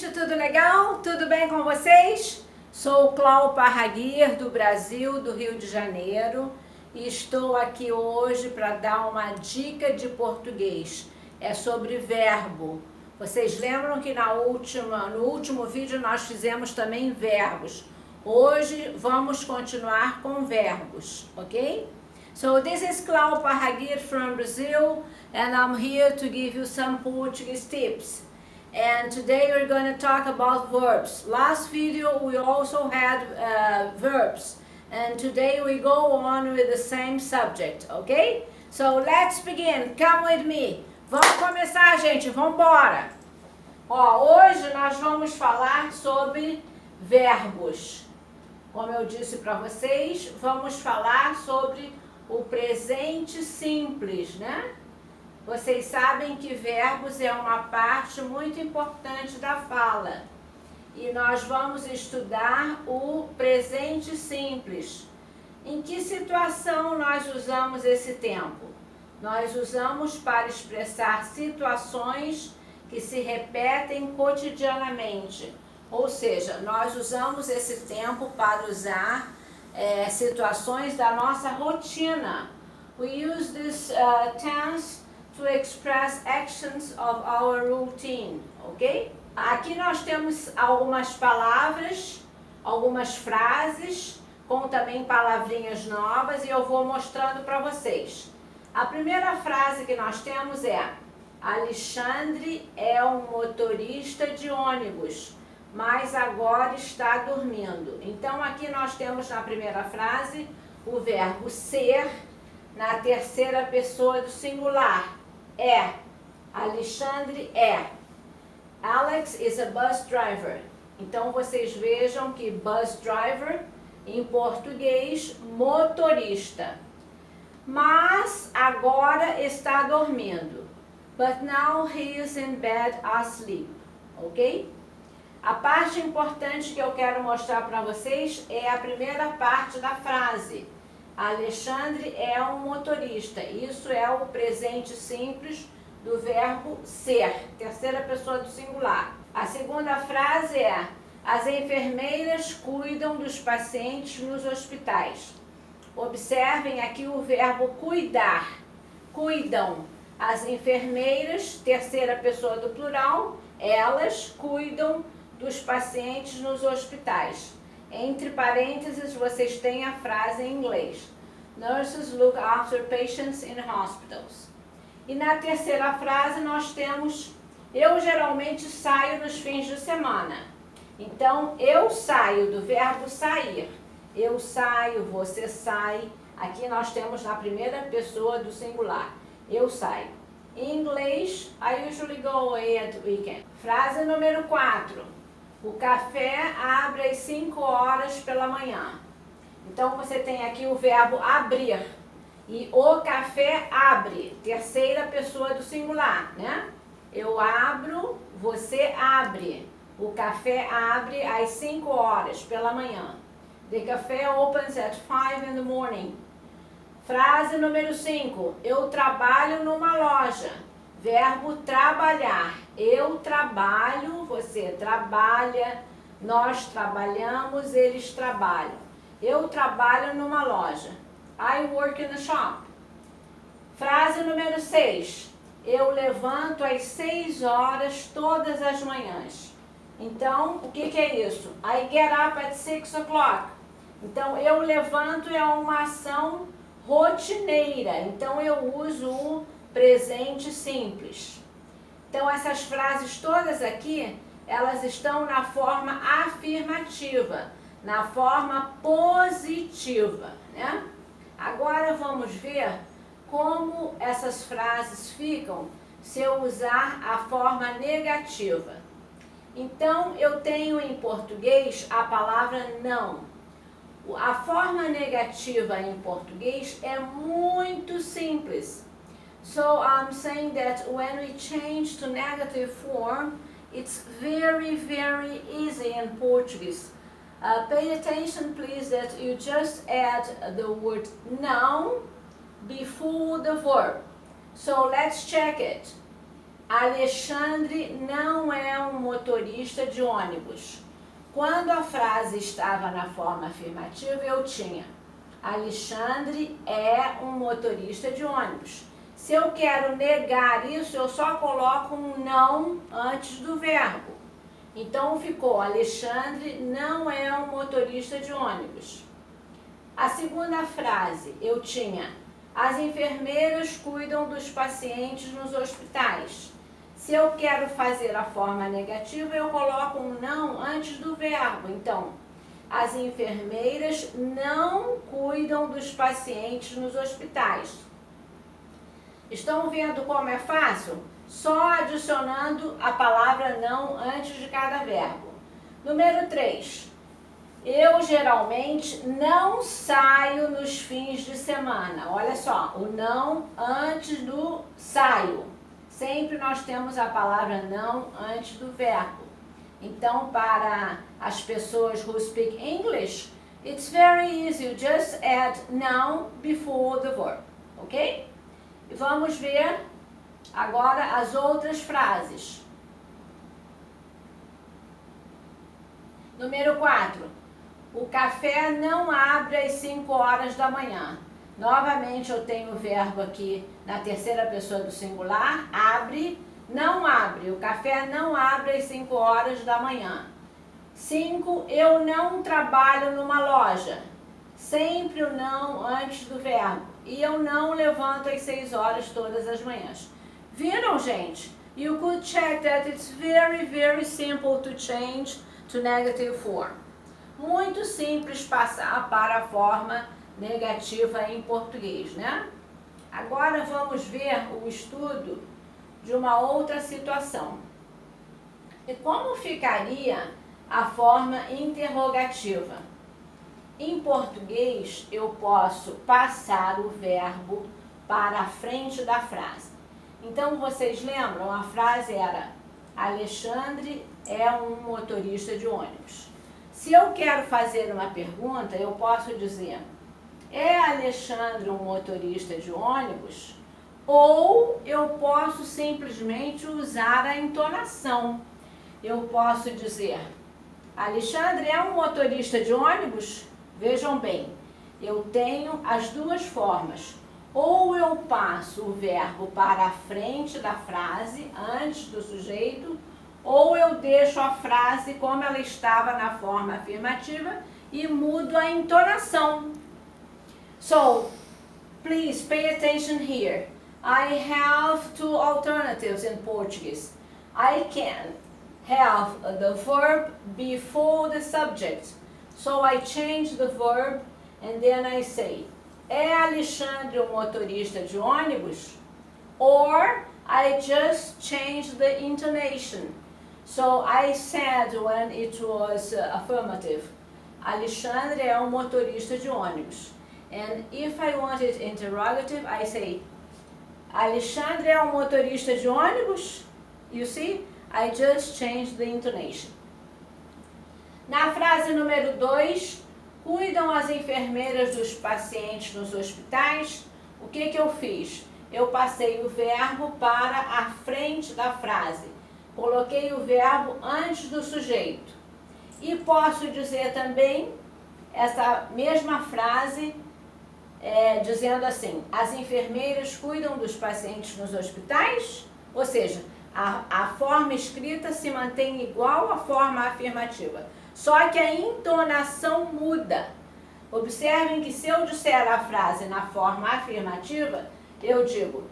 gente, tudo legal? Tudo bem com vocês? Sou Clau Parraguir, do Brasil, do Rio de Janeiro, e estou aqui hoje para dar uma dica de português. É sobre verbo. Vocês lembram que no último vídeo nós fizemos também verbos. Hoje vamos continuar com verbos, ok? So this is Clau Parraguir from Brazil, and I'm here to give you some Portuguese tips. And today we're going to talk about verbs. Last video we also had verbs, and today we go on with the same subject, okay? So let's begin. Come with me. Vamos começar, gente. Vamos embora. Ó, hoje nós vamos falar sobre verbos. Como eu disse para vocês, vamos falar sobre o presente simples, né? Vocês sabem que verbos é uma parte muito importante da fala. E nós vamos estudar o presente simples. Em que situação nós usamos esse tempo? Nós usamos para expressar situações que se repetem cotidianamente. Ou seja, nós usamos esse tempo para usar situações da nossa rotina. We use this tense to express actions of our routine, ok? Aqui nós temos algumas palavras, algumas frases, com também palavrinhas novas, e eu vou mostrando para vocês. A primeira frase que nós temos é: Alexandre é um motorista de ônibus, mas agora está dormindo. Então aqui nós temos na primeira frase o verbo ser na terceira pessoa do singular. É. Alexandre é. Alex is a bus driver. Então vocês vejam que bus driver, em português, motorista. Mas agora está dormindo. But now he is in bed asleep. Ok? A parte importante que eu quero mostrar para vocês é a primeira parte da frase. Alexandre é um motorista. Isso é o presente simples do verbo ser, terceira pessoa do singular. A segunda frase é: as enfermeiras cuidam dos pacientes nos hospitais. Observem aqui o verbo cuidar. Cuidam. As enfermeiras, terceira pessoa do plural, elas cuidam dos pacientes nos hospitais. Entre parênteses, vocês têm a frase em inglês: Nurses look after patients in hospitals. E na terceira frase nós temos: eu geralmente saio nos fins de semana. Então, eu saio, do verbo sair. Eu saio, você sai. Aqui nós temos na primeira pessoa do singular. Eu saio. Em inglês, I usually go away at weekend. Frase número 4. O café abre às 5 horas pela manhã. Então, você tem aqui o verbo abrir. E o café abre, terceira pessoa do singular, né? Eu abro, você abre. O café abre às 5 horas pela manhã. The café opens at 5 in the morning. Frase número 5. Eu trabalho numa loja. Verbo trabalhar. Eu trabalho, você trabalha, nós trabalhamos, eles trabalham. Eu trabalho numa loja. I work in a shop. Frase número 6. Eu levanto às 6 horas todas as manhãs. Então, o que é isso? I get up at 6 o'clock. Então, eu levanto é uma ação rotineira. Então, eu uso o presente simples. Então, essas frases todas aqui, elas estão na forma afirmativa, na forma positiva, né? Agora vamos ver como essas frases ficam se eu usar a forma negativa. Então, eu tenho em português a palavra não. A forma negativa em português é muito simples. So I'm saying that when we change to negative form, it's very, very easy in Portuguese. Pay attention, please, that you just add the word não before the verb. So let's check it. Alexandre não é um motorista de ônibus. Quando a frase estava na forma afirmativa, eu tinha Alexandre é um motorista de ônibus. Se eu quero negar isso, eu só coloco um não antes do verbo. Então ficou Alexandre não é um motorista de ônibus. A segunda frase, eu tinha as enfermeiras cuidam dos pacientes nos hospitais. Se eu quero fazer a forma negativa, eu coloco um não antes do verbo. Então, as enfermeiras não cuidam dos pacientes nos hospitais. Estão vendo como é fácil? Só adicionando a palavra não antes de cada verbo. Número 3. Eu geralmente não saio nos fins de semana. Olha só, o não antes do saio. Sempre nós temos a palavra não antes do verbo. Então, para as pessoas who speak English, it's very easy. You just add não before the verb. Ok? E vamos ver agora as outras frases. Número 4. O café não abre às 5 horas da manhã. Novamente eu tenho o verbo aqui na terceira pessoa do singular, abre, não abre. O café não abre às 5 horas da manhã. 5, eu não trabalho numa loja. Sempre o não antes do verbo. E eu não levanto às 6 horas todas as manhãs. Viram, gente? You could check that it's very, very simple to change to negative form. Muito simples passar para a forma negativa em português, né? Agora vamos ver o estudo de uma outra situação. E como ficaria a forma interrogativa? Em português, eu posso passar o verbo para a frente da frase. Então, vocês lembram? A frase era Alexandre é um motorista de ônibus. Se eu quero fazer uma pergunta, eu posso dizer é Alexandre um motorista de ônibus? Ou eu posso simplesmente usar a entonação. Eu posso dizer Alexandre é um motorista de ônibus? Vejam bem, eu tenho as duas formas. Ou eu passo o verbo para a frente da frase, antes do sujeito, ou eu deixo a frase como ela estava na forma afirmativa e mudo a entonação. So, please pay attention here. I have two alternatives in Portuguese. I can have the verb before the subject. So I change the verb and then I say, é Alexandre um motorista de ônibus? Or I just change the intonation. So I said when it was affirmative, Alexandre é um motorista de ônibus. And if I want it interrogative, I say, Alexandre é um motorista de ônibus? You see? I just changed the intonation. Na frase número 2, cuidam as enfermeiras dos pacientes nos hospitais? O que eu fiz? Eu passei o verbo para a frente da frase. Coloquei o verbo antes do sujeito. E posso dizer também essa mesma frase dizendo assim, as enfermeiras cuidam dos pacientes nos hospitais? Ou seja, a forma escrita se mantém igual à forma afirmativa. Só que a entonação muda. Observem que se eu disser a frase na forma afirmativa, eu digo,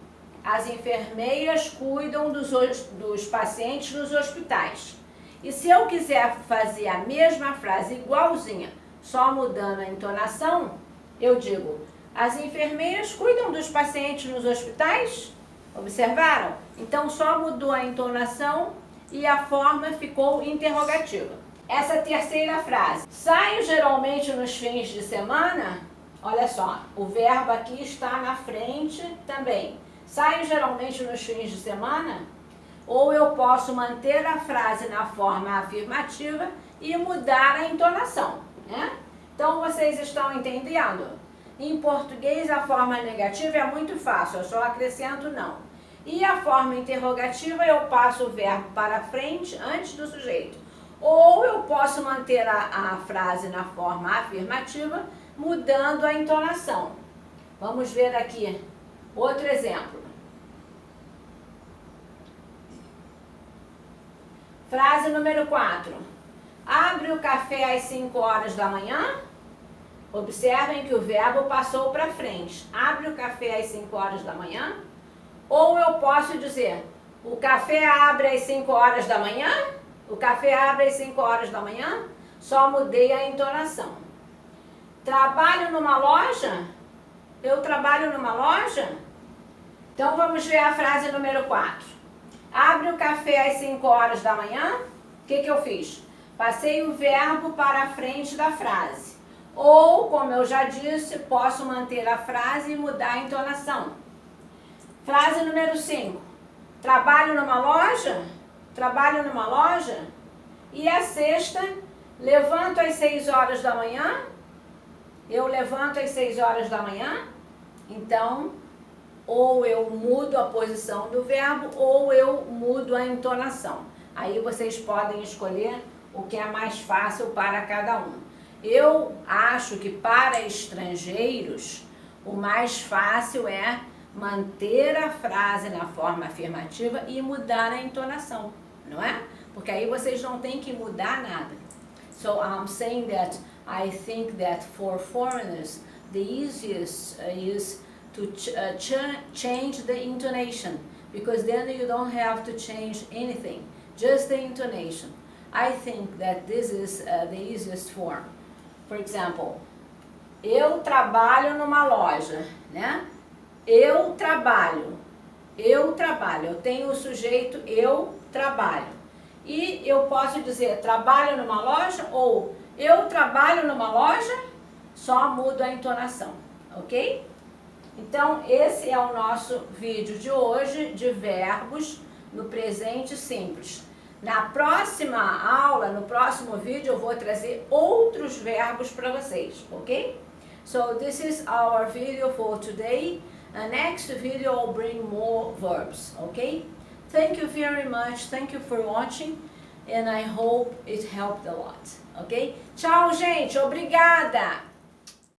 as enfermeiras cuidam dos pacientes nos hospitais. E se eu quiser fazer a mesma frase igualzinha, só mudando a entonação, eu digo, as enfermeiras cuidam dos pacientes nos hospitais? Observaram? Então só mudou a entonação e a forma ficou interrogativa. Essa terceira frase, saio geralmente nos fins de semana? Olha só, o verbo aqui está na frente também. Saio geralmente nos fins de semana? Ou eu posso manter a frase na forma afirmativa e mudar a entonação, né? Então vocês estão entendendo? Em português a forma negativa é muito fácil, eu só acrescento não. E a forma interrogativa eu passo o verbo para frente antes do sujeito. Ou eu posso manter a frase na forma afirmativa, mudando a entonação. Vamos ver aqui outro exemplo. Frase número 4. Abre o café às 5 horas da manhã. Observem que o verbo passou para frente. Abre o café às 5 horas da manhã. Ou eu posso dizer, o café abre às 5 horas da manhã. O café abre às 5 horas da manhã. Só mudei a entonação. Trabalho numa loja? Eu trabalho numa loja? Então vamos ver a frase número 4. Abre o café às 5 horas da manhã. O que eu fiz? Passei o verbo para a frente da frase. Ou, como eu já disse, posso manter a frase e mudar a entonação. Frase número 5. Trabalho numa loja? Trabalho numa loja? E a sexta, levanto às 6 horas da manhã? Eu levanto às 6 horas da manhã? Então, ou eu mudo a posição do verbo, ou eu mudo a entonação. Aí vocês podem escolher o que é mais fácil para cada um. Eu acho que para estrangeiros, o mais fácil é manter a frase na forma afirmativa e mudar a entonação, não é? Porque aí vocês não têm que mudar nada. So I'm saying that I think that for foreigners, the easiest is to change the intonation, because then you don't have to change anything, just the intonation. I think that this is the easiest form. For example, eu trabalho numa loja, né? Eu trabalho, eu tenho o sujeito eu trabalho. E eu posso dizer trabalho numa loja ou eu trabalho numa loja, só mudo a entonação, ok? Então, esse é o nosso vídeo de hoje de verbos no presente simples. Na próxima aula, no próximo vídeo, eu vou trazer outros verbos para vocês, ok? So, this is our video for today. Next video, I'll bring more verbs, ok? Thank you very much. Thank you for watching. And I hope it helped a lot, ok? Tchau, gente. Obrigada!